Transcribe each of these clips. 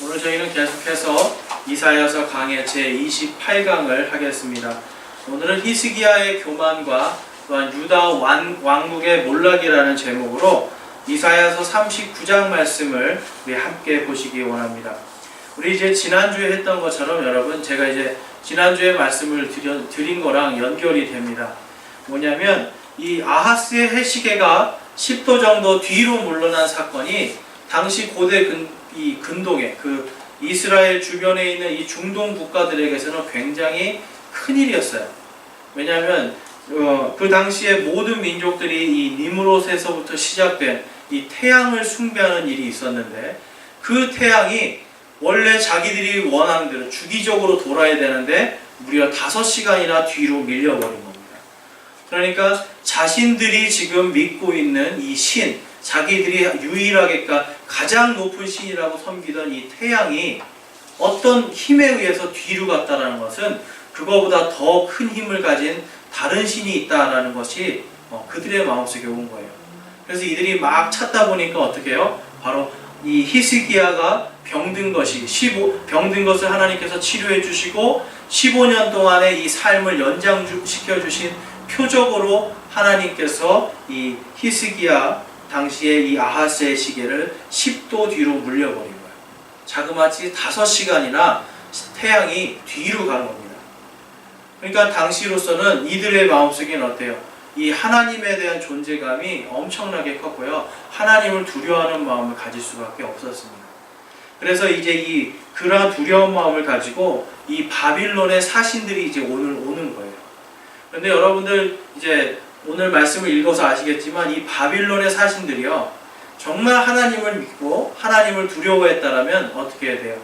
오늘 저희는 계속해서 이사야서 강의 제28강을 하겠습니다. 오늘은 히스기야의 교만과 또한 유다 왕국의 몰락이라는 제목으로 이사야서 39장 말씀을 우리 함께 보시기 원합니다. 우리 이제 지난주에 했던 것처럼 여러분, 제가 이제 지난주에 말씀을 드린 거랑 연결이 됩니다. 뭐냐면 이 아하스의 해시계가 10도 정도 뒤로 물러난 사건이 당시 고대 이 근동에 그 이스라엘 주변에 있는 이 중동 국가들에게서는 굉장히 큰 일이었어요. 왜냐하면 그 당시에 모든 민족들이 이 니므롯에서부터 시작된 이 태양을 숭배하는 일이 있었는데, 그 태양이 원래 자기들이 원하는 대로 주기적으로 돌아야 되는데 무려 5시간이나 뒤로 밀려버린 겁니다. 그러니까 자신들이 지금 믿고 있는 이 신, 자기들이 유일하게 가장 높은 신이라고 섬기던 이 태양이 어떤 힘에 의해서 뒤로 갔다는 것은 그거보다 더 큰 힘을 가진 다른 신이 있다는 것이 그들의 마음속에 온 거예요. 그래서 이들이 막 찾다 보니까 어떻게 해요? 바로 이 히스기야가 병든 것을 하나님께서 치료해 주시고 15년 동안의 이 삶을 연장시켜 주신 표적으로 하나님께서 이 히스기야 당시에 이 아하스의 시계를 10도 뒤로 물려버린 거예요. 자그마치 5시간이나 태양이 뒤로 가는 겁니다. 그러니까 당시로서는 이들의 마음속에는 어때요? 이 하나님에 대한 존재감이 엄청나게 컸고요. 하나님을 두려워하는 마음을 가질 수밖에 없었습니다. 그래서 이제 그러한 두려운 마음을 가지고 이 바빌론의 사신들이 이제 오는 거예요. 그런데 여러분들 이제 오늘 말씀을 읽어서 아시겠지만 이 바빌론의 사신들이요, 정말 하나님을 믿고 하나님을 두려워했다라면 어떻게 해야 돼요?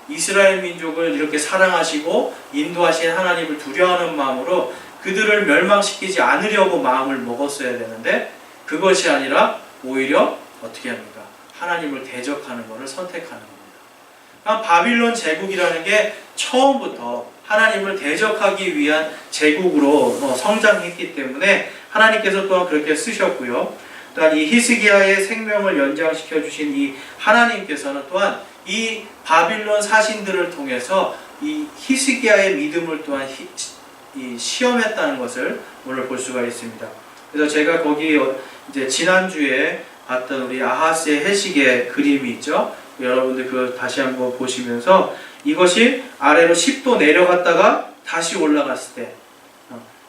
이스라엘 민족을 이렇게 사랑하시고 인도하신 하나님을 두려워하는 마음으로 그들을 멸망시키지 않으려고 마음을 먹었어야 되는데, 그것이 아니라 오히려 어떻게 합니까? 하나님을 대적하는 것을 선택하는 겁니다. 그러니까 바빌론 제국이라는 게 처음부터 하나님을 대적하기 위한 제국으로 성장했기 때문에 하나님께서 또한 그렇게 쓰셨고요. 또한 이 히스기야의 생명을 연장시켜 주신 이 하나님께서는 또한 이 바빌론 사신들을 통해서 이 히스기야의 믿음을 또한 시험했다는 것을 오늘 볼 수가 있습니다. 그래서 제가 거기 이제 지난주에 봤던 우리 아하스의 해시계 그림이 있죠. 여러분들 그거 다시 한번 보시면서 이것이 아래로 10도 내려갔다가 다시 올라갔을 때,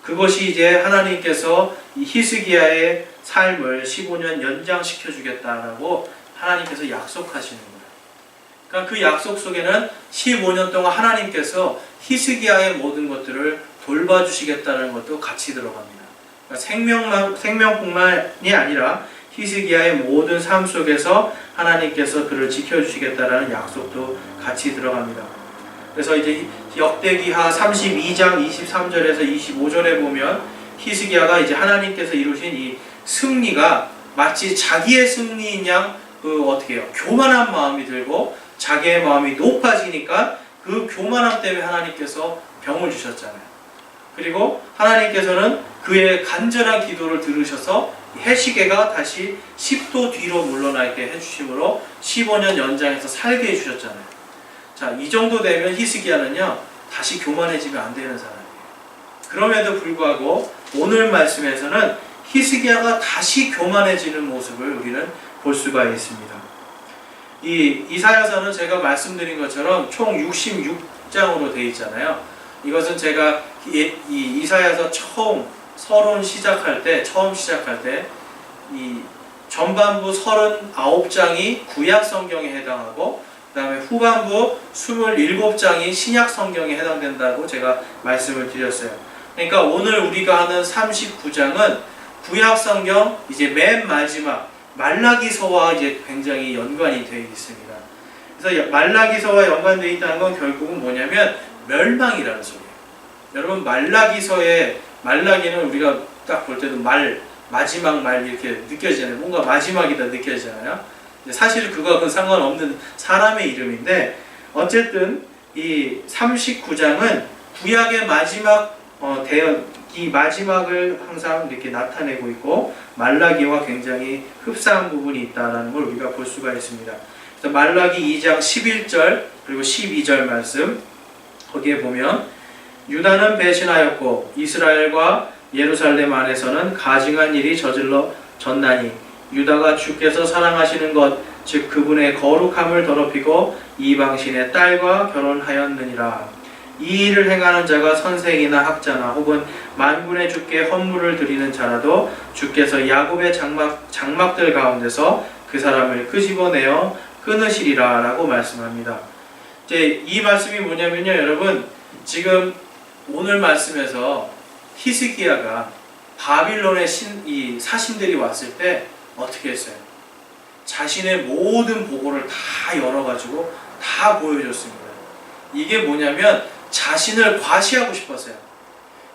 그것이 이제 하나님께서 이 히스기야의 삶을 15년 연장시켜 주겠다라고 하나님께서 약속하시는 거예요. 그러니까 그 약속 속에는 15년 동안 하나님께서 히스기야의 모든 것들을 돌봐주시겠다는 것도 같이 들어갑니다. 그러니까 생명뿐만이 아니라 히스기야의 모든 삶 속에서 하나님께서 그를 지켜주시겠다라는 약속도 같이 들어갑니다. 그래서 이제 역대기하 32장 23절에서 25절에 보면 히스기야가 이제 하나님께서 이루신 이 승리가 마치 자기의 승리인 양 어떻게 해요? 교만한 마음이 들고 자기의 마음이 높아지니까 그 교만함 때문에 하나님께서 병을 주셨잖아요. 그리고 하나님께서는 그의 간절한 기도를 들으셔서 해시계가 다시 10도 뒤로 물러나게 해주심으로 15년 연장해서 살게 해주셨잖아요. 자, 이 정도 되면 히스기야는요, 다시 교만해지면 안 되는 사람이에요. 그럼에도 불구하고 오늘 말씀에서는 히스기야가 다시 교만해지는 모습을 우리는 볼 수가 있습니다. 이 이사야서는 제가 말씀드린 것처럼 총 66장으로 되어 있잖아요. 이것은 제가 이 이사야서 처음 시작할 때 이 전반부 39장이 구약 성경에 해당하고, 그 다음에 후반부 27장이 신약 성경에 해당된다고 제가 말씀을 드렸어요. 그러니까 오늘 우리가 하는 39장은 구약 성경 이제 맨 마지막 말라기서와 이제 굉장히 연관이 되어 있습니다. 그래서 말라기서와 연관되어 있다는 건 결국은 뭐냐면 멸망이라는 소리예요. 여러분, 말라기는 우리가 딱 볼 때도 마지막 말 이렇게 느껴지잖아요. 뭔가 마지막이다 느껴지잖아요. 사실 그거하고는 상관없는 사람의 이름인데, 어쨌든 이 39장은 구약의 마지막 이 마지막을 항상 이렇게 나타내고 있고, 말라기와 굉장히 흡사한 부분이 있다는 걸 우리가 볼 수가 있습니다. 그래서 말라기 2장 11절 그리고 12절 말씀 거기에 보면 유다는 배신하였고 이스라엘과 예루살렘 안에서는 가증한 일이 저질러졌나니 유다가 주께서 사랑하시는 것 즉 그분의 거룩함을 더럽히고 이방신의 딸과 결혼하였느니라. 이 일을 행하는 자가 선생이나 학자나 혹은 만군의 주께 헌물을 드리는 자라도 주께서 야곱의 장막들 가운데서 그 사람을 끄집어내어 끊으시리라 라고 말씀합니다. 이제 이 말씀이 뭐냐면요, 여러분, 지금 오늘 말씀에서 히스기야가 바빌론의 이 사신들이 왔을 때 어떻게 했어요? 자신의 모든 보고를 다 열어가지고 다 보여줬습니다. 이게 뭐냐면 자신을 과시하고 싶었어요.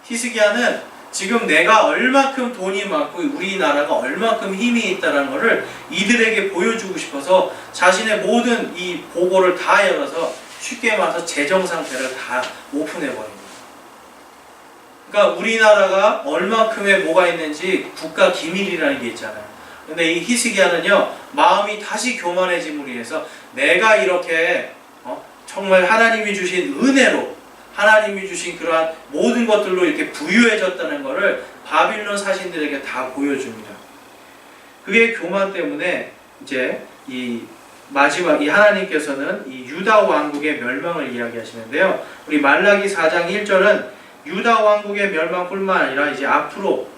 히스기야는 지금 내가 얼마큼 돈이 많고 우리나라가 얼마큼 힘이 있다는 것을 이들에게 보여주고 싶어서 자신의 모든 이 보고를 다 열어서 쉽게 말해서 재정 상태를 다 오픈해버립니다. 그러니까 우리나라가 얼마큼의 뭐가 있는지 국가 기밀이라는 게 있잖아요. 근데 이 히스기야는요, 마음이 다시 교만해짐으로 인해서 내가 이렇게 정말 하나님이 주신 은혜로 하나님이 주신 그러한 모든 것들로 이렇게 부유해졌다는 것을 바빌론 사신들에게 다 보여줍니다. 그게 교만 때문에 이제 이 마지막 이 하나님께서는 이 유다 왕국의 멸망을 이야기하시는데요. 우리 말라기 4장 1절은 유다 왕국의 멸망뿐만 아니라 이제 앞으로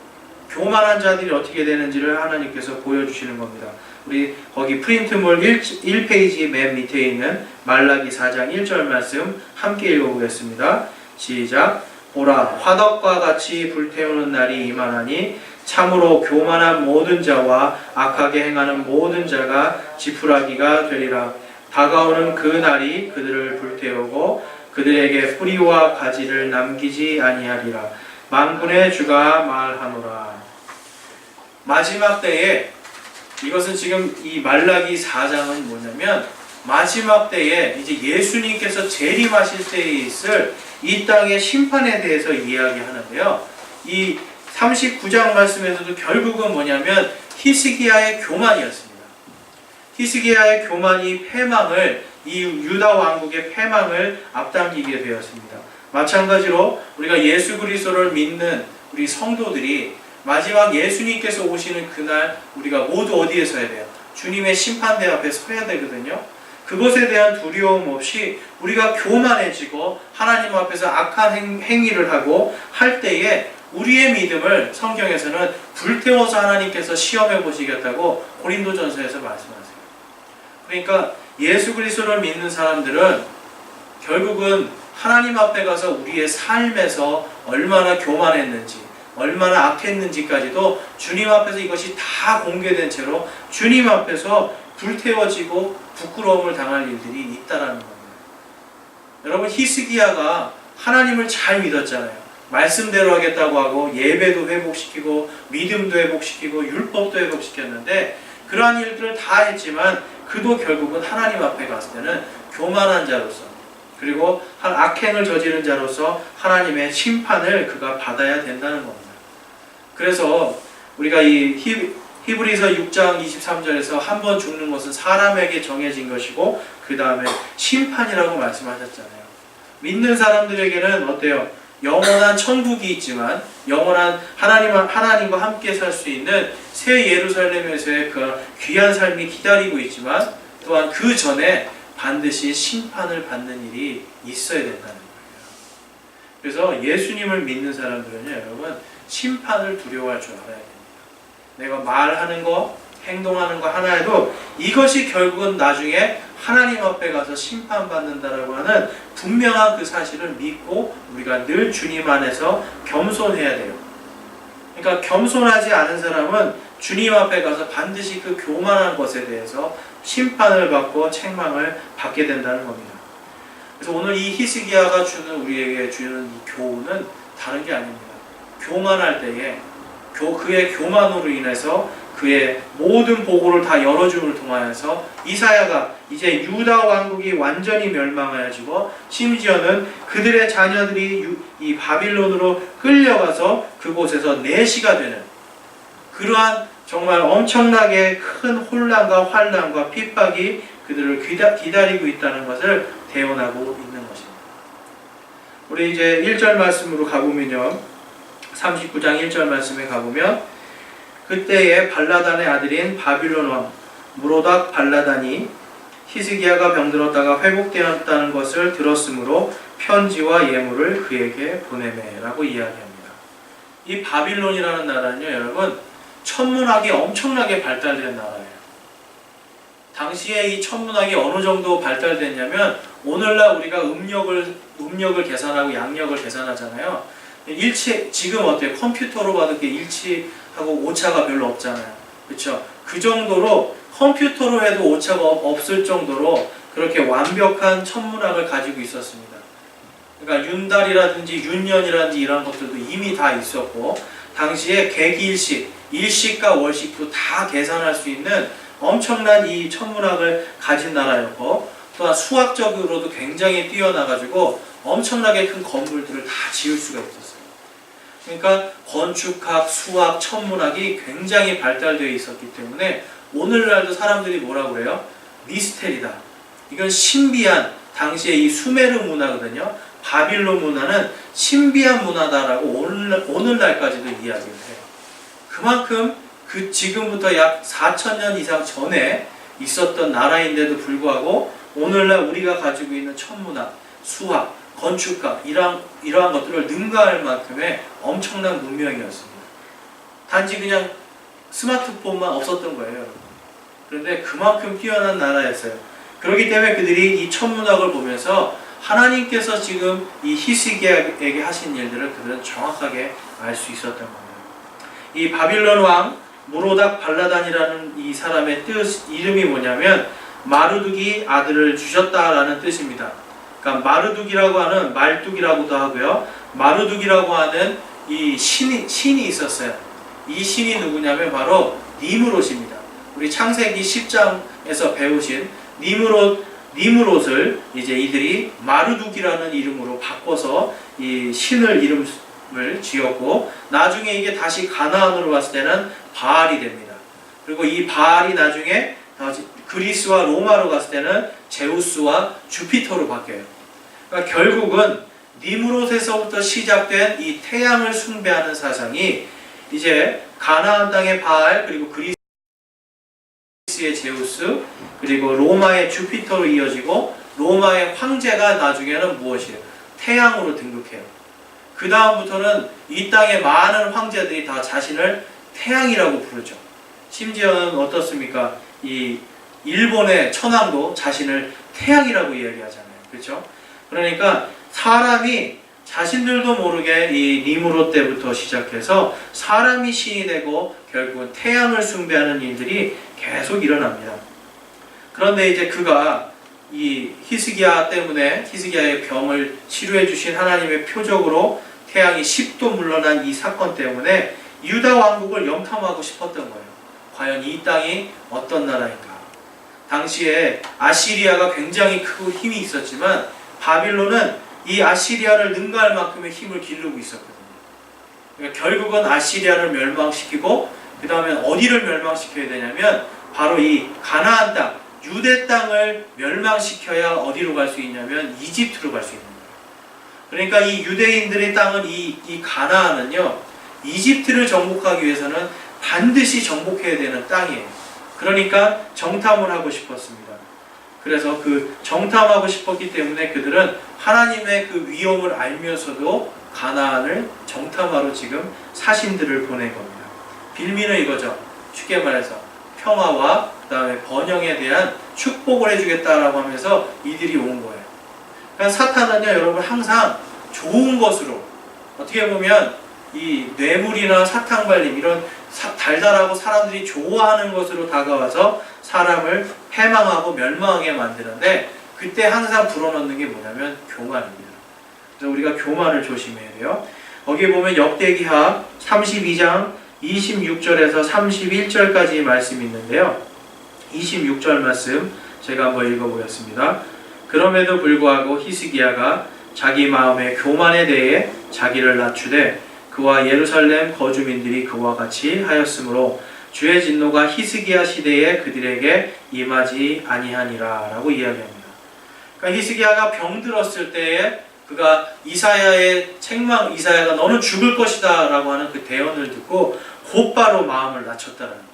교만한 자들이 어떻게 되는지를 하나님께서 보여주시는 겁니다. 우리 거기 프린트물 1페이지 맨 밑에 있는 말라기 4장 1절 말씀 함께 읽어보겠습니다. 시작. 보라, 화덕과 같이 불태우는 날이 임하나니 참으로 교만한 모든 자와 악하게 행하는 모든 자가 지푸라기가 되리라. 다가오는 그 날이 그들을 불태우고 그들에게 뿌리와 가지를 남기지 아니하리라. 만군의 주가 말하노라. 마지막 때에, 이것은 지금 이 말라기 4장은 뭐냐면 마지막 때에 이제 예수님께서 재림하실 때에 있을 이 땅의 심판에 대해서 이야기하는데요. 이 39장 말씀에서도 결국은 뭐냐면 히스기야의 교만이었습니다. 히스기야의 교만이 패망을, 이 유다 왕국의 패망을 앞당기게 되었습니다. 마찬가지로 우리가 예수 그리스도를 믿는 우리 성도들이 마지막 예수님께서 오시는 그날 우리가 모두 어디에 서야 돼요? 주님의 심판대 앞에 서야 되거든요. 그것에 대한 두려움 없이 우리가 교만해지고 하나님 앞에서 악한 행위를 하고 할 때에 우리의 믿음을 성경에서는 불태워서 하나님께서 시험해 보시겠다고 고린도전서에서 말씀하세요. 그러니까 예수 그리스도를 믿는 사람들은 결국은 하나님 앞에 가서 우리의 삶에서 얼마나 교만했는지, 얼마나 악했는지까지도 주님 앞에서 이것이 다 공개된 채로 주님 앞에서 불태워지고 부끄러움을 당할 일들이 있다라는 겁니다. 여러분, 히스기야가 하나님을 잘 믿었잖아요. 말씀대로 하겠다고 하고 예배도 회복시키고 믿음도 회복시키고 율법도 회복시켰는데 그러한 일들을 다 했지만 그도 결국은 하나님 앞에 갔을 때는 교만한 자로서 그리고 악행을 저지른 자로서 하나님의 심판을 그가 받아야 된다는 겁니다. 그래서 우리가 이 히브리서 6장 23절에서 한 번 죽는 것은 사람에게 정해진 것이고 그 다음에 심판이라고 말씀하셨잖아요. 믿는 사람들에게는 어때요? 영원한 천국이 있지만 영원한 하나님과 함께 살 수 있는 새 예루살렘에서의 그 귀한 삶이 기다리고 있지만 또한 그 전에 반드시 심판을 받는 일이 있어야 된다는 거예요. 그래서 예수님을 믿는 사람들은요, 여러분, 심판을 두려워할 줄 알아야 됩니다. 내가 말하는 거, 행동하는 거 하나에도 이것이 결국은 나중에 하나님 앞에 가서 심판받는다라고 하는 분명한 그 사실을 믿고 우리가 늘 주님 안에서 겸손해야 돼요. 그러니까 겸손하지 않은 사람은 주님 앞에 가서 반드시 그 교만한 것에 대해서 심판을 받고 책망을 받게 된다는 겁니다. 그래서 오늘 이 히스기야가 우리에게 주는 이 교훈은 다른 게 아닙니다. 교만할 때에 그의 교만으로 인해서 그의 모든 보고를 다 열어줌을 통하여서 이사야가 이제 유다 왕국이 완전히 멸망하여지고 심지어는 그들의 자녀들이 이 바빌론으로 끌려가서 그곳에서 내시가 되는 그러한 정말 엄청나게 큰 혼란과 환란과 핍박이 그들을 기다리고 있다는 것을 대언하고 있는 것입니다. 우리 이제 1절 말씀으로 가보면요. 39장 1절 말씀에 가보면 그때에 발라단의 아들인 바빌론 왕 무로닥 발라단이 히스기야가 병들었다가 회복되었다는 것을 들었으므로 편지와 예물을 그에게 보내매라고 이야기합니다. 이 바빌론이라는 나라는요, 여러분, 천문학이 엄청나게 발달된 나라예요. 당시에 이 천문학이 어느 정도 발달됐냐면 오늘날 우리가 음력을 계산하고 양력을 계산하잖아요. 지금 어때요? 컴퓨터로 봐도 일치하고 오차가 별로 없잖아요. 그렇죠? 그 정도로 컴퓨터로 해도 오차가 없을 정도로 그렇게 완벽한 천문학을 가지고 있었습니다. 그러니까 윤달이라든지 윤년이라든지 이런 것들도 이미 다 있었고 당시에 개기일식, 일식과 월식도 다 계산할 수 있는 엄청난 이 천문학을 가진 나라였고 또한 수학적으로도 굉장히 뛰어나가지고 엄청나게 큰 건물들을 다 지을 수가 있었어요. 그러니까 건축학, 수학, 천문학이 굉장히 발달되어 있었기 때문에 오늘날도 사람들이 뭐라고 그래요? 미스테리다. 이건 신비한 당시의 이 수메르 문화거든요. 바빌론 문화는 신비한 문화다라고 오늘날까지도 이야기를 해요. 그만큼 지금부터 약 4,000년 이상 전에 있었던 나라인데도 불구하고 오늘날 우리가 가지고 있는 천문학, 수학, 건축학 이러한 것들을 능가할 만큼의 엄청난 문명이었습니다. 단지 그냥 스마트폰만 없었던 거예요. 그런데 그만큼 뛰어난 나라였어요. 그렇기 때문에 그들이 이 천문학을 보면서 하나님께서 지금 이 히스기야에게 하신 일들을 그들은 정확하게 알 수 있었던 겁니다. 이 바빌론 왕 무로닥 발라단이라는 이 사람의 이름이 뭐냐면 마르둑이 아들을 주셨다라는 뜻입니다. 그러니까 마르둑이라고 하는 말뚝이라고도 하고요. 마르둑이라고 하는 이 신이 있었어요. 이 신이 누구냐면 바로 니므롯입니다. 우리 창세기 10장에서 배우신 니므롯을 이제 이들이 마르둑이라는 이름으로 바꿔서 이 신을 이름을 지었고 나중에 이게 다시 가나안으로 갔을 때는 바알이 됩니다. 그리고 이 바알이 나중에 그리스와 로마로 갔을 때는 제우스와 주피터로 바뀌어요. 그러니까 결국은 니므롯에서부터 시작된 이 태양을 숭배하는 사상이 이제 가나안 땅의 바알 그리고 그리스의 제우스 그리고 로마의 주피터로 이어지고 로마의 황제가 나중에는 무엇이에요? 태양으로 등극해요. 그 다음부터는 이 땅의 많은 황제들이 다 자신을 태양이라고 부르죠. 심지어는 어떻습니까? 이 일본의 천황도 자신을 태양이라고 이야기하잖아요. 그렇죠? 그러니까 사람이 자신들도 모르게 이 니므롯 때부터 시작해서 사람이 신이 되고 결국은 태양을 숭배하는 일들이 계속 일어납니다. 그런데 이제 그가 이 히스기야 때문에 히스기야의 병을 치료해 주신 하나님의 표적으로 태양이 10도 물러난 이 사건 때문에 유다 왕국을 염탐하고 싶었던 거예요. 과연 이 땅이 어떤 나라인가? 당시에 아시리아가 굉장히 크고 힘이 있었지만 바빌론은 이 아시리아를 능가할 만큼의 힘을 기르고 있었거든요. 그러니까 결국은 아시리아를 멸망시키고 그 다음에 어디를 멸망시켜야 되냐면 바로 이 가나안 땅, 유대 땅을 멸망시켜야 어디로 갈 수 있냐면 이집트로 갈 수 있는 거예요. 그러니까 이 유대인들의 땅은 이 가나안은요 이집트를 정복하기 위해서는 반드시 정복해야 되는 땅이에요. 그러니까 정탐을 하고 싶었습니다. 그래서 그 정탐하고 싶었기 때문에 그들은 하나님의 그 위엄을 알면서도 가나안을 정탐하러 지금 사신들을 보낸 겁니다. 빌미는 이거죠. 쉽게 말해서 평화와 그 다음에 번영에 대한 축복을 해주겠다라고 하면서 이들이 온 거예요. 그러니까 사탄은요 여러분 항상 좋은 것으로 어떻게 보면 이 뇌물이나 사탕발림 이런 달달하고 사람들이 좋아하는 것으로 다가와서 사람을 패망하고 멸망하게 만드는데 그때 항상 불어넣는 게 뭐냐면 교만입니다. 그래서 우리가 교만을 조심해야 돼요. 거기에 보면 역대기하 32장 26절에서 31절까지 말씀이 있는데요. 26절 말씀 제가 한번 읽어보겠습니다. 그럼에도 불구하고 히스기야가 자기 마음의 교만에 대해 자기를 낮추되 그와 예루살렘 거주민들이 그와 같이 하였으므로 주의 진노가 히스기야 시대에 그들에게 임하지 아니하니라 라고 이야기합니다. 그러니까 히스기야가 병들었을 때에 그가 이사야가 너는 죽을 것이다 라고 하는 그 대언을 듣고 곧바로 마음을 낮췄다는 거예요.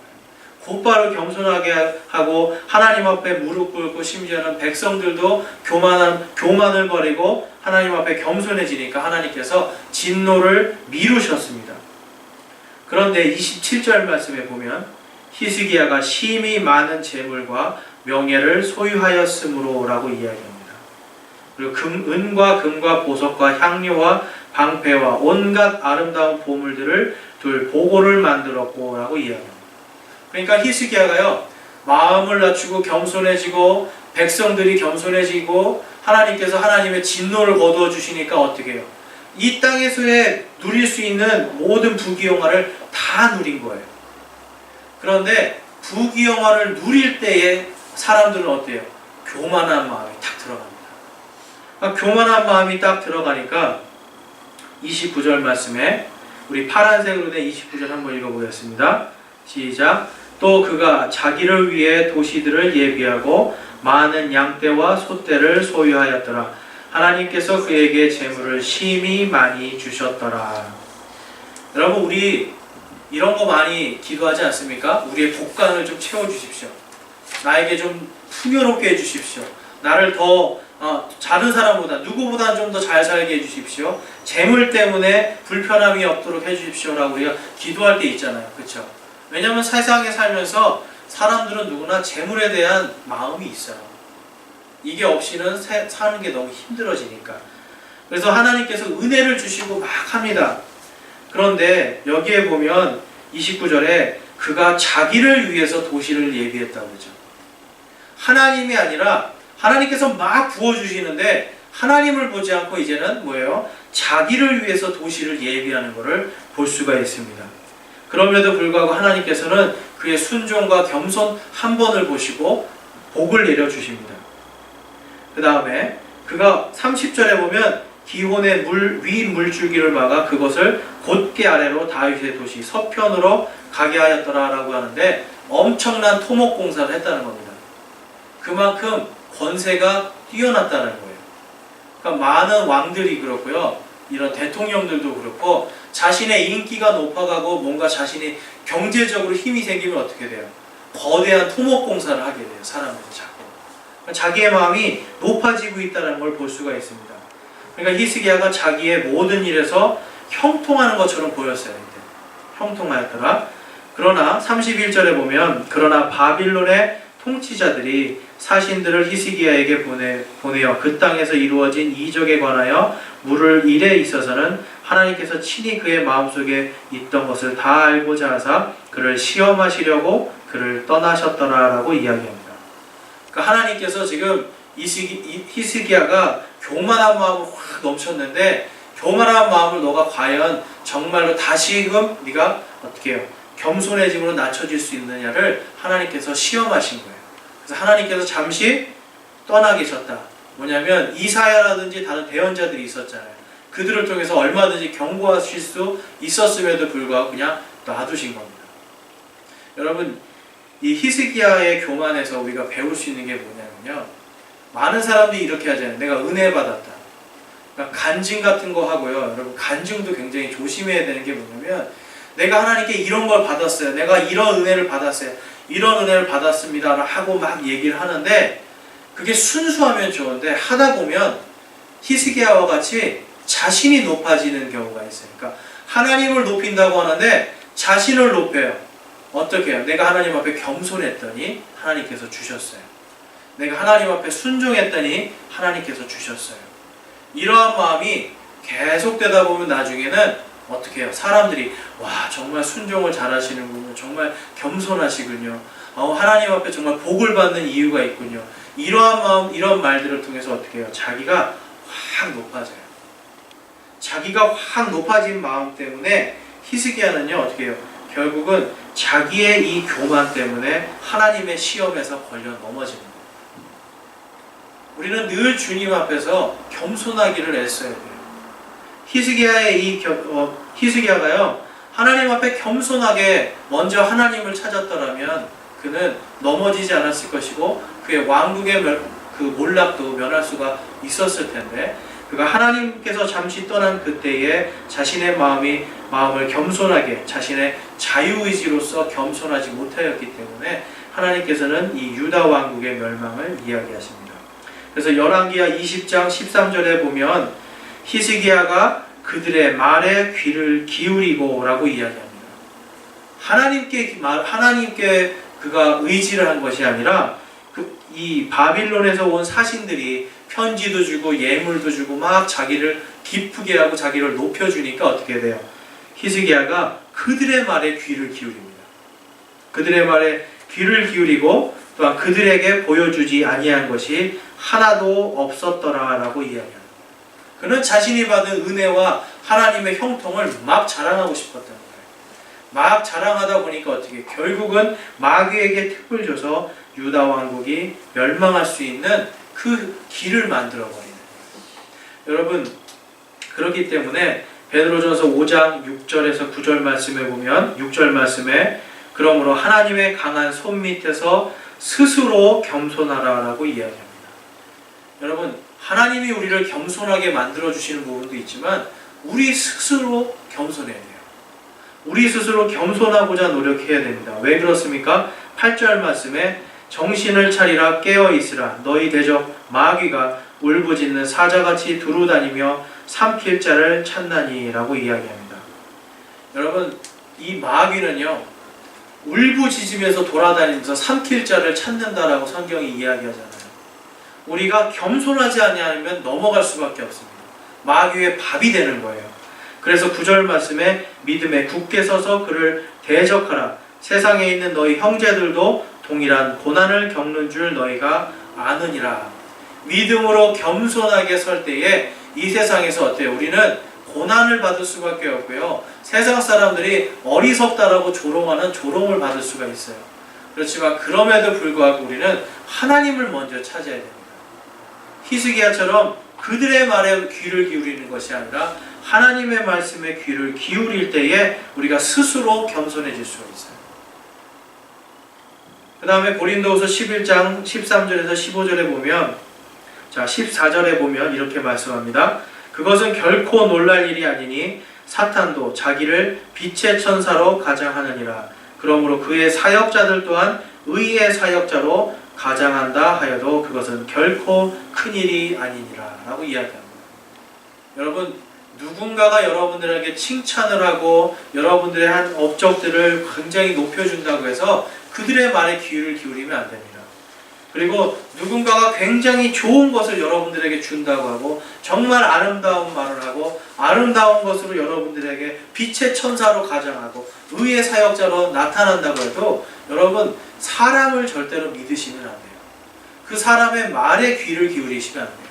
곧바로 겸손하게 하고 하나님 앞에 무릎 꿇고, 심지어는 백성들도 교만을 버리고 하나님 앞에 겸손해지니까 하나님께서 진노를 미루셨습니다. 그런데 27절 말씀에 보면 히스기야가 심히 많은 재물과 명예를 소유하였으므로 라고 이야기합니다. 그리고 은과 금과 보석과 향료와 방패와 온갖 아름다운 보물들을 둘 보고를 만들었고 라고 이야기합니다. 그러니까 히스기야가요, 마음을 낮추고 겸손해지고 백성들이 겸손해지고 하나님께서 하나님의 진노를 거두어 주시니까 어떻게 해요? 이 땅에서의 누릴 수 있는 모든 부귀영화를 다 누린 거예요. 그런데 부귀영화를 누릴 때에 사람들은 어때요? 교만한 마음이 딱 들어갑니다. 그러니까 교만한 마음이 딱 들어가니까 29절 말씀에 우리 파란색으로 된 29절 한번 읽어보겠습니다. 시작. 또 그가 자기를 위해 도시들을 예비하고 많은 양떼와 소떼를 소유하였더라. 하나님께서 그에게 재물을 심히 많이 주셨더라. 여러분, 우리 이런 거 많이 기도하지 않습니까? 우리의 복간을 좀 채워주십시오. 나에게 좀 풍요롭게 해주십시오. 나를 더 다른 사람보다, 누구보다 좀 더 잘 살게 해주십시오. 재물 때문에 불편함이 없도록 해주십시오 라고 우리가 기도할 때 있잖아요. 그렇죠? 왜냐하면 세상에 살면서 사람들은 누구나 재물에 대한 마음이 있어요. 이게 없이는 사는 게 너무 힘들어지니까. 그래서 하나님께서 은혜를 주시고 막 합니다. 그런데 여기에 보면 29절에 그가 자기를 위해서 도시를 예비했다고 그러죠. 하나님이 아니라 하나님께서 막 부어주시는데 하나님을 보지 않고 이제는 뭐예요? 자기를 위해서 도시를 예비하는 것을 볼 수가 있습니다. 그럼에도 불구하고 하나님께서는 그의 순종과 겸손 한 번을 보시고 복을 내려주십니다. 그 다음에 그가 30절에 보면 기혼의 위 물줄기를 막아 그것을 곧게 아래로 다윗의 도시 서편으로 가게 하였더라 라고 하는데 엄청난 토목 공사를 했다는 겁니다. 그만큼 권세가 뛰어났다는 거예요. 그러니까 많은 왕들이 그렇고요, 이런 대통령들도 그렇고 자신의 인기가 높아가고 뭔가 자신이 경제적으로 힘이 생기면 어떻게 돼요? 거대한 토목 공사를 하게 돼요. 사람들이 자꾸. 자기의 마음이 높아지고 있다는 걸 볼 수가 있습니다. 그러니까 히스기야가 자기의 모든 일에서 형통하는 것처럼 보였어요. 형통하였더라. 그러나 31절에 보면 그러나 바빌론의 통치자들이 사신들을 히스기야에게 보내어 그 땅에서 이루어진 이적에 관하여 물을 일에 있어서는 하나님께서 친히 그의 마음속에 있던 것을 다 알고자 하사 그를 시험하시려고 그를 떠나셨더라라고 이야기합니다. 그러니까 하나님께서 지금 히스기야가 교만한 마음을 확 넘쳤는데 교만한 마음을 너가 과연 정말로 다시금 네가 어떻게 해요? 겸손해짐으로 낮춰질 수 있느냐를 하나님께서 시험하신 거예요. 그래서 하나님께서 잠시 떠나 계셨다. 뭐냐면 이사야라든지 다른 대언자들이 있었잖아요. 그들을 통해서 얼마든지 경고하실 수 있었음에도 불구하고 그냥 놔두신 겁니다. 여러분, 이 히스기야의 교만에서 우리가 배울 수 있는 게 뭐냐면요, 많은 사람들이 이렇게 하잖아요. 내가 은혜 받았다. 그러니까 간증 같은 거 하고요. 여러분, 간증도 굉장히 조심해야 되는 게 뭐냐면 내가 하나님께 이런 걸 받았어요. 내가 이런 은혜를 받았어요. 이런 은혜를 받았습니다. 하고 막 얘기를 하는데 그게 순수하면 좋은데 하다 보면 히스기야와 같이 자신이 높아지는 경우가 있어요. 그러니까 하나님을 높인다고 하는데 자신을 높여요. 어떻게 해요? 내가 하나님 앞에 겸손했더니 하나님께서 주셨어요. 내가 하나님 앞에 순종했더니 하나님께서 주셨어요. 이러한 마음이 계속되다 보면 나중에는 어떻게 해요? 사람들이 와, 정말 순종을 잘하시는군요. 정말 겸손하시군요. 하나님 앞에 정말 복을 받는 이유가 있군요. 이러한 마음, 이런 말들을 통해서 어떻게 해요? 자기가 확 높아져요. 자기가 확 높아진 마음 때문에 히스기야는요, 어떻게 해요? 결국은 자기의 이 교만 때문에 하나님의 시험에서 걸려 넘어집니다. 우리는 늘 주님 앞에서 겸손하기를 애써야 돼요. 히스기야가요, 하나님 앞에 겸손하게 먼저 하나님을 찾았더라면 그는 넘어지지 않았을 것이고 그의 왕국의 그 몰락도 면할 수가 있었을 텐데, 그가 하나님께서 잠시 떠난 그때에 자신의 마음을 겸손하게 자신의 자유의지로서 겸손하지 못하였기 때문에 하나님께서는 이 유다 왕국의 멸망을 이야기하십니다. 그래서 열왕기하 20장 13절에 보면 히스기야가 그들의 말에 귀를 기울이고 라고 이야기합니다. 하나님께 그가 의지를 한 것이 아니라 이 바빌론에서 온 사신들이 편지도 주고 예물도 주고 막 자기를 기쁘게 하고 자기를 높여주니까 어떻게 돼요? 히스기야가 그들의 말에 귀를 기울입니다. 그들의 말에 귀를 기울이고 또한 그들에게 보여주지 아니한 것이 하나도 없었더라 라고 이야기합니다. 그는 자신이 받은 은혜와 하나님의 형통을 막 자랑하고 싶었다는 거예요. 막 자랑하다 보니까 어떻게 결국은 마귀에게 틈을 줘서 유다 왕국이 멸망할 수 있는 그 길을 만들어 버리는 거예요. 여러분, 그렇기 때문에 베드로전서 5장 6절에서 9절 말씀에 보면 6절 말씀에 그러므로 하나님의 강한 손 밑에서 스스로 겸손하라라고 이야기합니다. 여러분, 하나님이 우리를 겸손하게 만들어 주시는 부분도 있지만 우리 스스로 겸손해야 돼요. 우리 스스로 겸손하고자 노력해야 됩니다. 왜 그렇습니까? 8절 말씀에 정신을 차리라 깨어 있으라 너희 대적 마귀가 울부짖는 사자같이 두루다니며 삼킬 자를 찾나니 라고 이야기합니다. 여러분, 이 마귀는요 울부짖으면서 돌아다니면서 삼킬 자를 찾는다라고 성경이 이야기하잖아요. 우리가 겸손하지 아니하면 넘어갈 수밖에 없습니다. 마귀의 밥이 되는 거예요. 그래서 9절 말씀에 믿음에 굳게 서서 그를 대적하라 세상에 있는 너희 형제들도 동일한 고난을 겪는 줄 너희가 아느니라. 믿음으로 겸손하게 설 때에 이 세상에서 어때요? 우리는 고난을 받을 수밖에 없고요. 세상 사람들이 어리석다라고 조롱하는 조롱을 받을 수가 있어요. 그렇지만 그럼에도 불구하고 우리는 하나님을 먼저 찾아야 됩니다. 히스기야처럼 그들의 말에 귀를 기울이는 것이 아니라 하나님의 말씀에 귀를 기울일 때에 우리가 스스로 겸손해질 수가 있어요. 그 다음에 고린도후서 11장 13절에서 15절에 보면, 자 14절에 보면 이렇게 말씀합니다. 그것은 결코 놀랄 일이 아니니 사탄도 자기를 빛의 천사로 가장하느니라. 그러므로 그의 사역자들 또한 의의 사역자로 가장한다 하여도 그것은 결코 큰 일이 아니니라 라고 이야기합니다. 여러분, 누군가가 여러분들에게 칭찬을 하고 여러분들의 한 업적들을 굉장히 높여준다고 해서 그들의 말에 귀를 기울이면 안 됩니다. 그리고 누군가가 굉장히 좋은 것을 여러분들에게 준다고 하고 정말 아름다운 말을 하고 아름다운 것으로 여러분들에게 빛의 천사로 가장하고 의의 사역자로 나타난다고 해도 여러분, 사람을 절대로 믿으시면 안 돼요. 그 사람의 말에 귀를 기울이시면 안 돼요.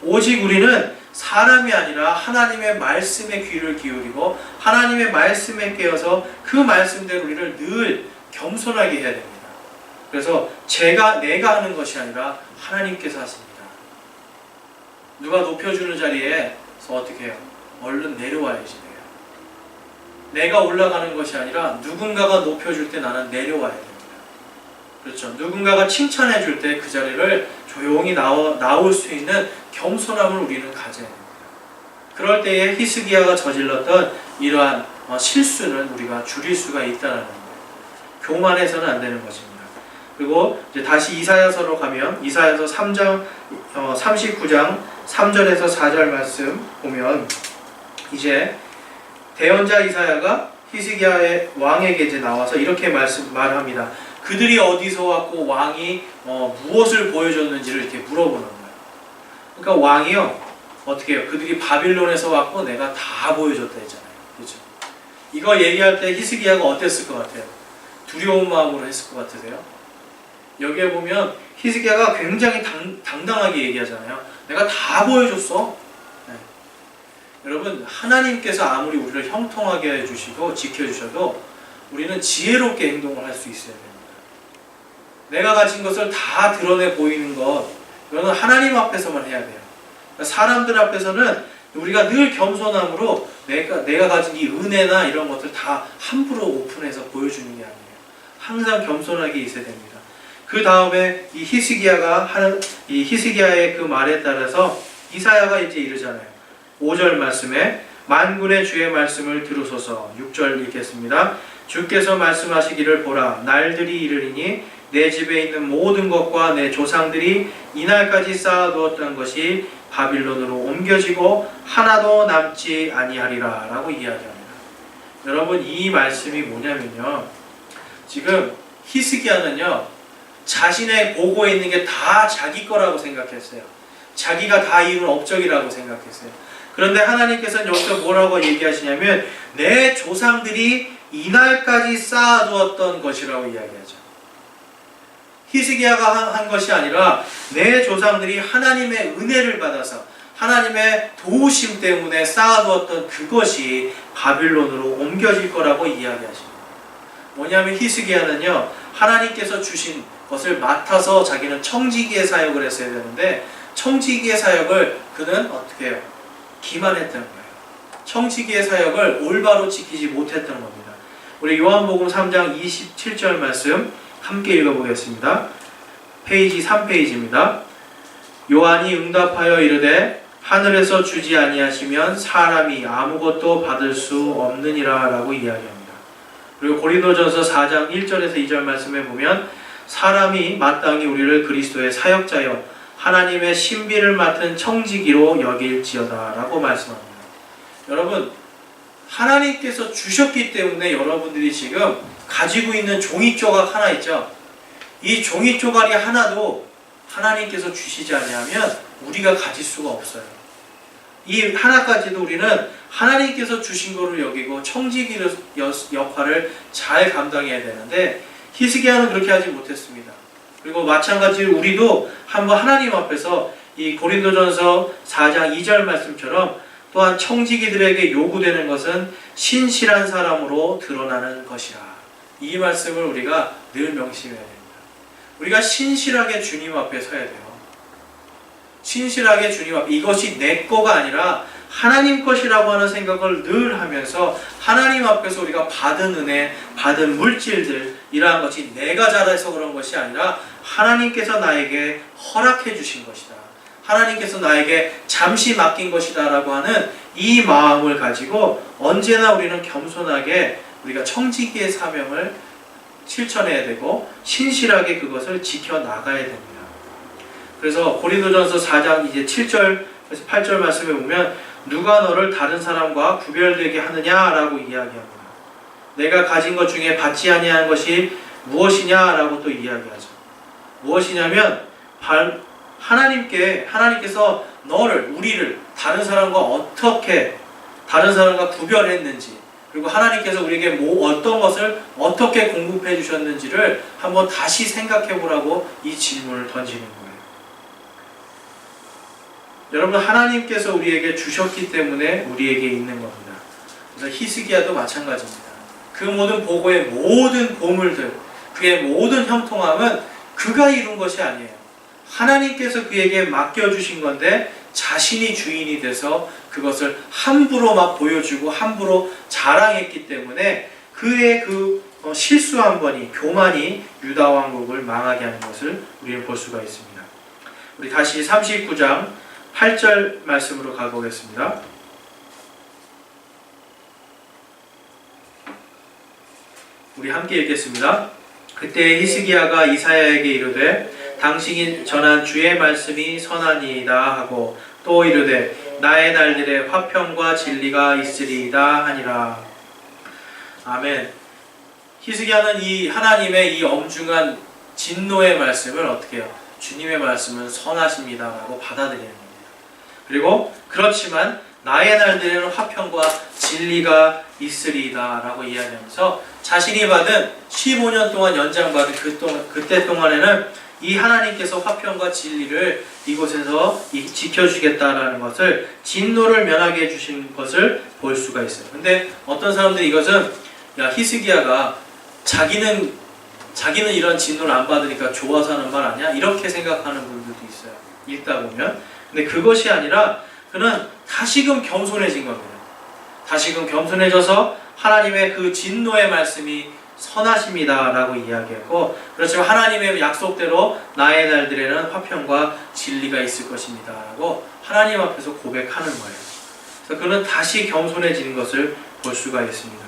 오직 우리는 사람이 아니라 하나님의 말씀에 귀를 기울이고 하나님의 말씀에 깨어서 그 말씀대로 우리를 늘 겸손하게 해야 됩니다. 그래서 내가 하는 것이 아니라 하나님께서 하십니다. 누가 높여주는 자리에서 어떻게 해요? 얼른 내려와야지 돼요. 내가 올라가는 것이 아니라 누군가가 높여줄 때 나는 내려와야 됩니다. 그렇죠. 누군가가 칭찬해 줄 때 그 자리를 조용히 나올 수 있는 겸손함을 우리는 가져야 됩니다. 그럴 때에 히스기야가 저질렀던 이러한 실수는 우리가 줄일 수가 있다는 거예요. 교만해서는 안 되는 것입니다. 그리고 이제 다시 이사야서로 가면 이사야서 39장 3절에서 4절 말씀 보면 이제 대언자 이사야가 히스기야의 왕에게 이제 나와서 이렇게 말합니다. 그들이 어디서 왔고 왕이 무엇을 보여줬는지를 이렇게 물어보는 거예요. 그러니까 왕이요 어떻게 해요? 그들이 바빌론에서 왔고 내가 다 보여줬다 했잖아요. 그렇죠? 이거 얘기할 때 히스기야가 어땠을 것 같아요? 두려운 마음으로 했을 것 같으세요? 여기에 보면 히스기야가 굉장히 당당하게 얘기하잖아요. 내가 다 보여줬어. 네. 여러분, 하나님께서 아무리 우리를 형통하게 해주시고 지켜주셔도 우리는 지혜롭게 행동을 할 수 있어야 됩니다. 내가 가진 것을 다 드러내 보이는 것, 이거는 하나님 앞에서만 해야 돼요. 사람들 앞에서는 우리가 늘 겸손함으로 내가 가진 이 은혜나 이런 것들 다 함부로 오픈해서 보여주는 게 아니에요. 항상 겸손하게 있어야 됩니다. 그 다음에 이 히스기야의 그 말에 따라서 이사야가 이제 이르잖아요. 5절 말씀에 만군의 주의 말씀을 들으소서. 6절 읽겠습니다. 주께서 말씀하시기를 보라, 날들이 이르리니 내 집에 있는 모든 것과 내 조상들이 이날까지 쌓아두었던 것이 바빌론으로 옮겨지고 하나도 남지 아니하리라 라고 이야기합니다. 여러분, 이 말씀이 뭐냐면요, 지금 히스기야는요 자신의 보고에 있는 게 다 자기 거라고 생각했어요. 자기가 다 이룬 업적이라고 생각했어요. 그런데 하나님께서는 여기서 뭐라고 얘기하시냐면 내 조상들이 이날까지 쌓아두었던 것이라고 이야기하죠. 히스기야가 한 것이 아니라 내 조상들이 하나님의 은혜를 받아서 하나님의 도우심 때문에 쌓아두었던 그것이 바빌론으로 옮겨질 거라고 이야기하십니다. 뭐냐면 히스기야는요 하나님께서 주신 것을 맡아서 자기는 청지기의 사역을 했어야 되는데 청지기의 사역을 그는 어떻게 해요? 기만했던 거예요. 청지기의 사역을 올바로 지키지 못했던 겁니다. 우리 요한복음 3장 27절 말씀 함께 읽어보겠습니다. 페이지 3페이지입니다. 요한이 응답하여 이르되 하늘에서 주지 아니하시면 사람이 아무것도 받을 수 없느니라 라고 이야기합니다. 그리고 고린도전서 4장 1절에서 2절 말씀에 보면 사람이 마땅히 우리를 그리스도의 사역자여 하나님의 신비를 맡은 청지기로 여길지어다 라고 말씀합니다. 여러분, 하나님께서 주셨기 때문에 여러분들이 지금 가지고 있는 종이조각 하나 있죠. 이 종이조각이 하나도 하나님께서 주시지 아니하면 우리가 가질 수가 없어요. 이 하나까지도 우리는 하나님께서 주신 것을 여기고 청지기 역할을 잘 감당해야 되는데 히스기야는 그렇게 하지 못했습니다. 그리고 마찬가지로 우리도 한번 하나님 앞에서 이 고린도전서 4장 2절 말씀처럼 또한 청지기들에게 요구되는 것은 신실한 사람으로 드러나는 것이라. 이 말씀을 우리가 늘 명심해야 됩니다. 우리가 신실하게 주님 앞에 서야 돼요. 신실하게 주님 앞에, 이것이 내 거가 아니라 하나님 것이라고 하는 생각을 늘 하면서 하나님 앞에서 우리가 받은 은혜, 받은 물질들, 이러한 것이 내가 잘해서 그런 것이 아니라 하나님께서 나에게 허락해 주신 것이다. 하나님께서 나에게 잠시 맡긴 것이다 라고 하는 이 마음을 가지고 언제나 우리는 겸손하게 우리가 청지기의 사명을 실천해야 되고 신실하게 그것을 지켜나가야 됩니다. 그래서 고린도전서 4장 이제 7절에서 8절 말씀에 보면 누가 너를 다른 사람과 구별되게 하느냐라고 이야기합니다. 내가 가진 것 중에 받지 아니한 것이 무엇이냐라고 또 이야기하죠. 무엇이냐면 하나님께서 우리를 다른 사람과 구별했는지, 그리고 하나님께서 우리에게 어떤 것을 어떻게 공급해 주셨는지를 한번 다시 생각해 보라고 이 질문을 던지는 거예요. 여러분, 하나님께서 우리에게 주셨기 때문에 우리에게 있는 겁니다. 그래서 히스기야도 마찬가지입니다. 그 모든 보고의 모든 보물들, 그의 모든 형통함은 그가 이룬 것이 아니에요. 하나님께서 그에게 맡겨주신 건데 자신이 주인이 돼서 그것을 함부로 막 보여주고 함부로 자랑했기 때문에 그의 실수 한 번이, 교만이 유다 왕국을 망하게 하는 것을 우리는 볼 수가 있습니다. 우리 다시 39장 8절 말씀으로 가보겠습니다. 우리 함께 읽겠습니다. 그때 히스기야가 이사야에게 이르되 당신이 전한 주의 말씀이 선하니이다 하고 또 이르되 나의 날들에 화평과 진리가 있으리이다 하니라. 아멘. 히스기야는 이 하나님의 이 엄중한 진노의 말씀을 어떻게 해요? 주님의 말씀은 선하십니다 라고 받아들이는 겁니다. 그리고 그렇지만 나의 날들에는 화평과 진리가 있으리이다 라고 이야기하면서 자신이 받은 15년 동안 연장받은 그때 동안에는 이 하나님께서 화평과 진리를 이곳에서 지켜주겠다라는 것을, 진노를 면하게 해주신 것을 볼 수가 있어요. 근데 어떤 사람들이 이것은 히스기야가 자기는 이런 진노를 안 받으니까 좋아서 하는 말 아니야? 이렇게 생각하는 분들도 있어요. 읽다 보면. 근데 그것이 아니라 그는 다시금 겸손해진 겁니다. 다시금 겸손해져서 하나님의 그 진노의 말씀이 선하십니다 라고 이야기했고, 그렇지만 하나님의 약속대로 나의 날들에는 화평과 진리가 있을 것입니다 라고 하나님 앞에서 고백하는 거예요. 그래서 그는 다시 겸손해지는 것을 볼 수가 있습니다.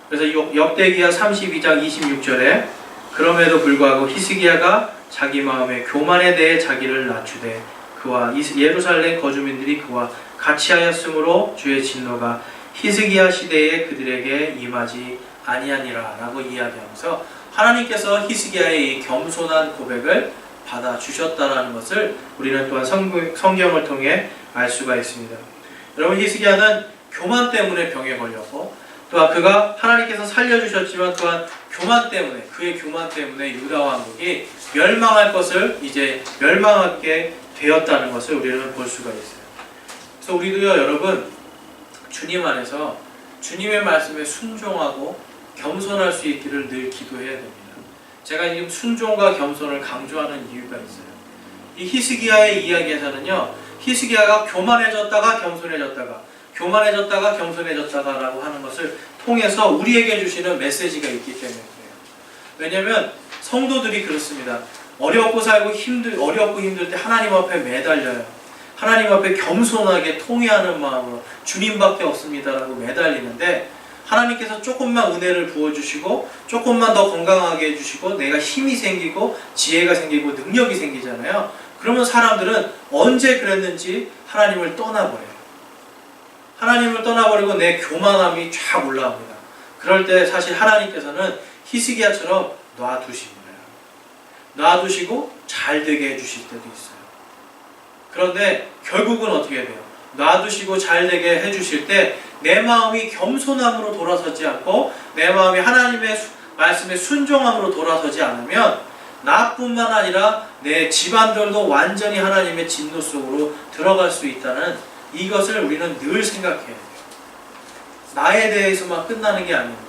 그래서 역대기야 32장 26절에 그럼에도 불구하고 히스기야가 자기 마음의 교만에 대해 자기를 낮추되 그와 예루살렘 거주민들이 그와 같이 하였으므로 주의 진노가 히스기야 시대에 그들에게 임하지 아니하니라 라고 이야기하면서 하나님께서 히스기야의 이 겸손한 고백을 받아주셨다라는 것을 우리는 또한 성경을 통해 알 수가 있습니다. 여러분, 히스기야는 교만 때문에 병에 걸렸고, 또한 그가 하나님께서 살려주셨지만 또한 그의 교만 때문에 유다 왕국이 멸망할 것을 이제 멸망하게 되었다는 것을 우리는 볼 수가 있어요. 그래서 우리도요, 여러분, 주님 안에서 주님의 말씀에 순종하고 겸손할 수 있기를 늘 기도해야 됩니다. 제가 지금 순종과 겸손을 강조하는 이유가 있어요. 이 히스기야의 이야기에서는요, 히스기야가 교만해졌다가 겸손해졌다가라고 하는 것을 통해서 우리에게 주시는 메시지가 있기 때문에 그래요. 왜냐하면 성도들이 그렇습니다. 어렵고 힘들 때 하나님 앞에 매달려요. 하나님 앞에 겸손하게 통회하는 마음으로 주님밖에 없습니다라고 매달리는데, 하나님께서 조금만 은혜를 부어주시고 조금만 더 건강하게 해주시고 내가 힘이 생기고 지혜가 생기고 능력이 생기잖아요. 그러면 사람들은 언제 그랬는지 하나님을 떠나버려요. 하나님을 떠나버리고 내 교만함이 쫙 올라옵니다. 그럴 때 사실 하나님께서는 히스기야처럼 놔두십니다. 놔두시고 잘 되게 해주실 때도 있어요. 그런데 결국은 어떻게 돼요? 놔두시고 잘 되게 해주실 때 내 마음이 겸손함으로 돌아서지 않고 내 마음이 하나님의 말씀에 순종함으로 돌아서지 않으면 나뿐만 아니라 내 집안들도 완전히 하나님의 진노 속으로 들어갈 수 있다는 이것을 우리는 늘 생각해야 돼요. 나에 대해서만 끝나는 게 아닙니다.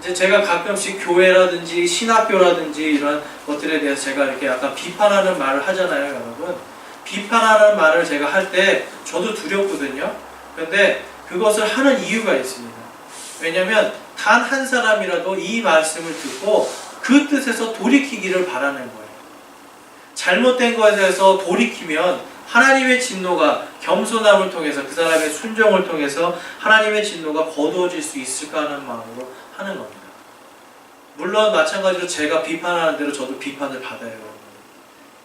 이제 제가 가끔씩 교회라든지 신학교라든지 이런 것들에 대해서 제가 이렇게 약간 비판하는 말을 하잖아요, 여러분. 비판하는 말을 제가 할 때 저도 두렵거든요. 그런데 그것을 하는 이유가 있습니다. 왜냐하면 단 한 사람이라도 이 말씀을 듣고 그 뜻에서 돌이키기를 바라는 거예요. 잘못된 것에 대해서 돌이키면 하나님의 진노가 겸손함을 통해서 그 사람의 순종을 통해서 하나님의 진노가 거두어질 수 있을까 하는 마음으로 하는 겁니다. 물론 마찬가지로 제가 비판하는 대로 저도 비판을 받아요.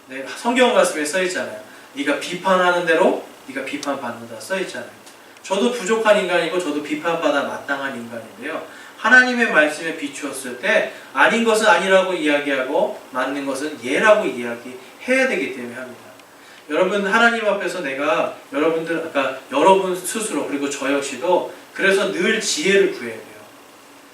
네, 성경 말씀에 써있잖아요. 네가 비판하는 대로 네가 비판받는다 써있잖아요. 저도 부족한 인간이고 저도 비판받아 마땅한 인간인데요. 하나님의 말씀에 비추었을 때 아닌 것은 아니라고 이야기하고 맞는 것은 예라고 이야기해야 되기 때문에 합니다. 여러분, 하나님 앞에서 내가 여러분 스스로 그리고 저 역시도 그래서 늘 지혜를 구해야 돼요.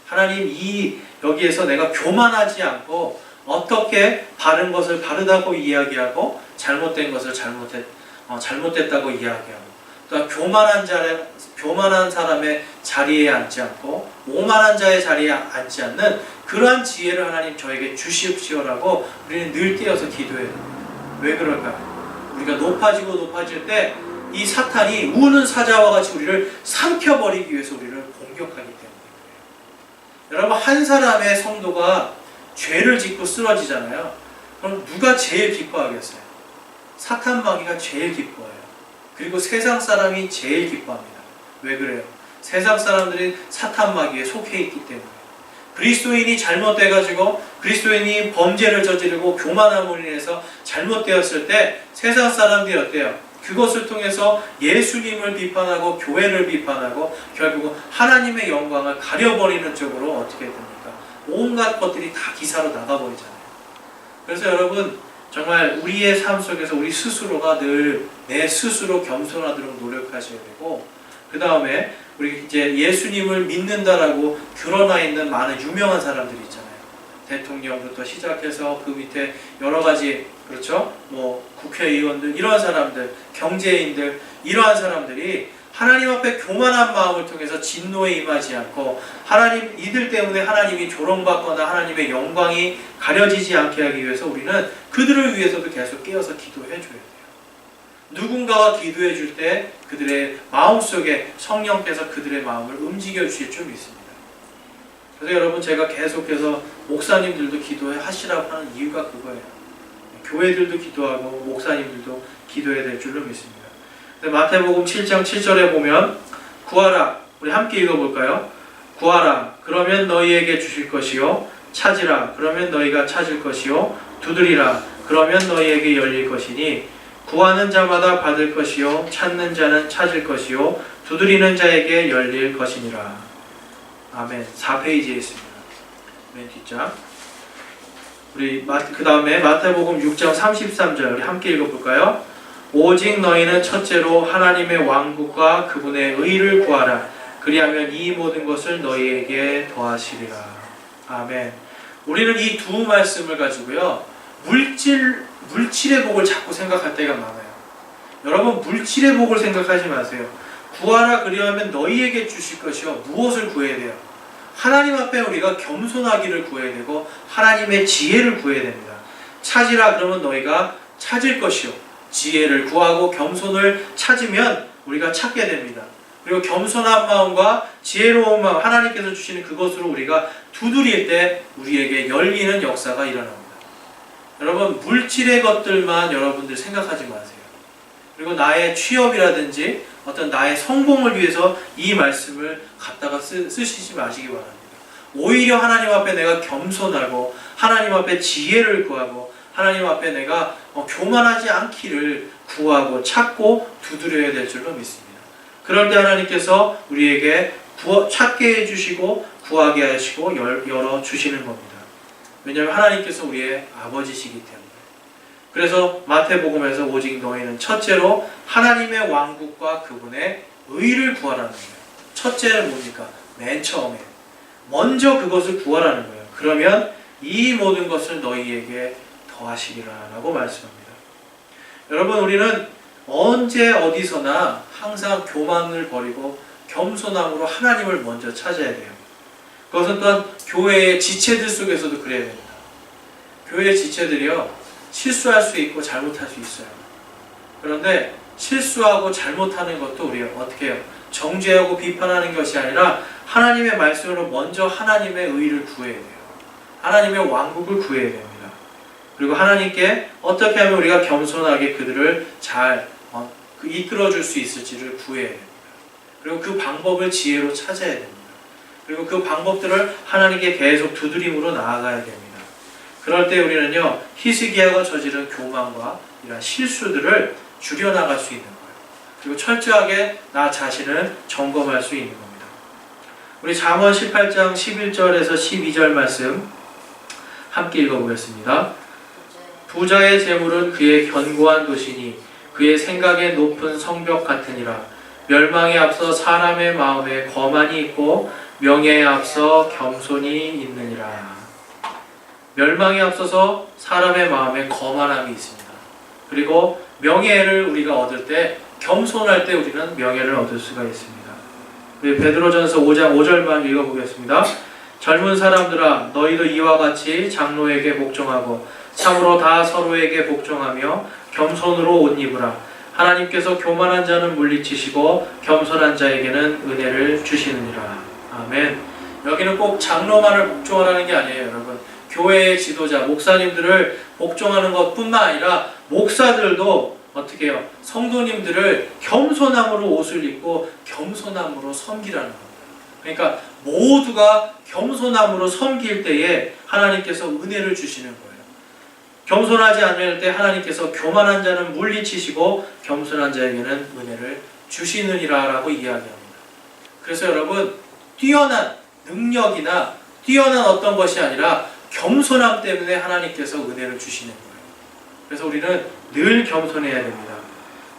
하나님, 여기에서 내가 교만하지 않고 어떻게 바른 것을 바르다고 이야기하고 잘못된 것을 잘못됐다고 이야기하고, 또 교만한 사람의 자리에 앉지 않고 오만한 자의 자리에 앉지 않는 그러한 지혜를 하나님 저에게 주시옵시오라고 우리는 늘 깨어서 기도해야 됩니다. 왜 그럴까요? 우리가 높아질 때 이 사탄이 우는 사자와 같이 우리를 삼켜버리기 위해서 우리를 공격하기 때문에 그래요. 여러분, 한 사람의 성도가 죄를 짓고 쓰러지잖아요. 그럼 누가 제일 기뻐하겠어요? 사탄 마귀가 제일 기뻐해요. 그리고 세상 사람이 제일 기뻐합니다. 왜 그래요? 세상 사람들이 사탄 마귀에 속해 있기 때문에. 그리스도인이 잘못돼가지고 그리스도인이 범죄를 저지르고 교만함으로 인해서 잘못되었을 때 세상 사람들이 어때요? 그것을 통해서 예수님을 비판하고 교회를 비판하고 결국은 하나님의 영광을 가려버리는 쪽으로 어떻게 됩니까? 온갖 것들이 다 기사로 나가버리잖아요. 그래서 여러분, 정말 우리의 삶 속에서 우리 스스로가 늘 내 스스로 겸손하도록 노력하셔야 되고, 그 다음에 우리 이제 예수님을 믿는다라고 드러나 있는 많은 유명한 사람들이 있잖아요. 대통령부터 시작해서 그 밑에 여러 가지, 그렇죠? 국회의원들, 이러한 사람들, 경제인들, 이러한 사람들이 하나님 앞에 교만한 마음을 통해서 진노에 임하지 않고 이들 때문에 하나님이 조롱받거나 하나님의 영광이 가려지지 않게 하기 위해서 우리는 그들을 위해서도 계속 깨어서 기도해 줘야 돼요. 누군가가 기도해 줄 때 그들의 마음속에 성령께서 그들의 마음을 움직여 주실 줄 믿습니다. 그래서 여러분, 제가 계속해서 목사님들도 기도하시라고 하는 이유가 그거예요. 교회들도 기도하고 목사님들도 기도해야 될 줄로 믿습니다. 마태복음 7장 7절에 보면 구하라, 우리 함께 읽어볼까요? 구하라, 그러면 너희에게 주실 것이요, 찾으라, 그러면 너희가 찾을 것이요, 두드리라, 그러면 너희에게 열릴 것이니 구하는 자마다 받을 것이요, 찾는 자는 찾을 것이요, 두드리는 자에게 열릴 것이니라. 아멘. 4페이지에 있습니다. 맨 뒷장. 우리 그 다음에 마태복음 6장 33절 우리 함께 읽어볼까요? 오직 너희는 첫째로 하나님의 왕국과 그분의 의를 구하라. 그리하면 이 모든 것을 너희에게 더하시리라. 아멘. 우리는 이 두 말씀을 가지고요, 물질의 복을 자꾸 생각할 때가 많아요. 여러분, 물질의 복을 생각하지 마세요. 구하라, 그리하면 너희에게 주실 것이요. 무엇을 구해야 돼요? 하나님 앞에 우리가 겸손하기를 구해야 되고 하나님의 지혜를 구해야 됩니다. 찾으라, 그러면 너희가 찾을 것이요. 지혜를 구하고 겸손을 찾으면 우리가 찾게 됩니다. 그리고 겸손한 마음과 지혜로운 마음, 하나님께서 주시는 그것으로 우리가 두드릴 때 우리에게 열리는 역사가 일어납니다. 여러분, 물질의 것들만 여러분들 생각하지 마세요. 그리고 나의 취업이라든지 어떤 나의 성공을 위해서 이 말씀을 갖다가 쓰시지 마시기 바랍니다. 오히려 하나님 앞에 내가 겸손하고 하나님 앞에 지혜를 구하고 하나님 앞에 내가 교만하지 않기를 구하고 찾고 두드려야 될 줄로 믿습니다. 그럴 때 하나님께서 우리에게 찾게 해주시고 구하게 하시고 열어주시는 겁니다. 왜냐하면 하나님께서 우리의 아버지시기 때문에. 그래서 마태복음에서 오직 너희는 첫째로 하나님의 왕국과 그분의 의를 구하라는 거예요. 첫째는 뭡니까? 맨 처음에 먼저 그것을 구하라는 거예요. 그러면 이 모든 것을 너희에게 더하시리라 라고 말씀합니다. 여러분, 우리는 언제 어디서나 항상 교만을 버리고 겸손함으로 하나님을 먼저 찾아야 돼요. 그것은 또한 교회의 지체들 속에서도 그래야 됩니다. 교회의 지체들이요, 실수할 수 있고 잘못할 수 있어요. 그런데 실수하고 잘못하는 것도 우리가 어떻게 해요? 정죄하고 비판하는 것이 아니라 하나님의 말씀으로 먼저 하나님의 의를 구해야 돼요. 하나님의 왕국을 구해야 됩니다. 그리고 하나님께 어떻게 하면 우리가 겸손하게 그들을 잘 이끌어줄 수 있을지를 구해야 됩니다. 그리고 그 방법을 지혜로 찾아야 됩니다. 그리고 그 방법들을 하나님께 계속 두드림으로 나아가야 됩니다. 그럴 때 우리는요, 히스기야가 저지른 교만과 이런 실수들을 줄여나갈 수 있는 거예요. 그리고 철저하게 나 자신을 점검할 수 있는 겁니다. 우리 잠언 18장 11절에서 12절 말씀 함께 읽어보겠습니다. 부자의 재물은 그의 견고한 도시니 그의 생각에 높은 성벽 같으니라. 멸망에 앞서 사람의 마음에 거만이 있고 명예에 앞서 겸손이 있느니라. 멸망에 앞서서 사람의 마음에 거만함이 있습니다. 그리고 명예를 우리가 얻을 때, 겸손할 때 우리는 명예를 얻을 수가 있습니다. 우리 베드로전서 5장 5절만 읽어보겠습니다. 젊은 사람들아, 너희도 이와 같이 장로에게 복종하고 참으로 다 서로에게 복종하며 겸손으로 옷 입으라. 하나님께서 교만한 자는 물리치시고 겸손한 자에게는 은혜를 주시느니라. 아멘. 여기는 꼭 장로만을 복종하라는 게 아니에요, 여러분. 교회의 지도자, 목사님들을 복종하는 것뿐만 아니라 목사들도 어떻게 해요? 성도님들을 겸손함으로 옷을 입고 겸손함으로 섬기라는 겁니다. 그러니까 모두가 겸손함으로 섬길 때에 하나님께서 은혜를 주시는 거예요. 겸손하지 않을 때 하나님께서 교만한 자는 물리치시고 겸손한 자에게는 은혜를 주시느니라 라고 이야기합니다. 그래서 여러분, 뛰어난 능력이나 뛰어난 어떤 것이 아니라 겸손함 때문에 하나님께서 은혜를 주시는 거예요. 그래서 우리는 늘 겸손해야 됩니다.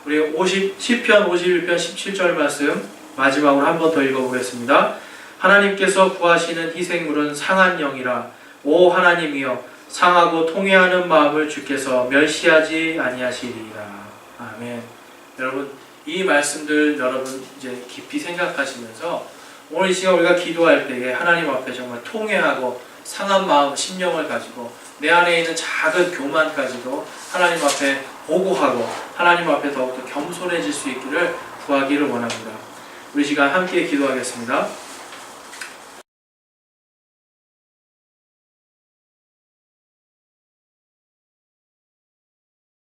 우리 시편 51편 17절 말씀 마지막으로 한 번 더 읽어보겠습니다. 하나님께서 구하시는 희생물은 상한 영이라. 오 하나님이여, 상하고 통회하는 마음을 주께서 멸시하지 아니하시리이다. 아멘. 여러분, 이 말씀들 여러분 이제 깊이 생각하시면서 오늘 이 시간 우리가 기도할 때에 하나님 앞에 정말 통회하고 상한 마음, 심령을 가지고 내 안에 있는 작은 교만까지도 하나님 앞에 보고하고 하나님 앞에 더욱더 겸손해질 수 있기를 구하기를 원합니다. 우리 시간 함께 기도하겠습니다.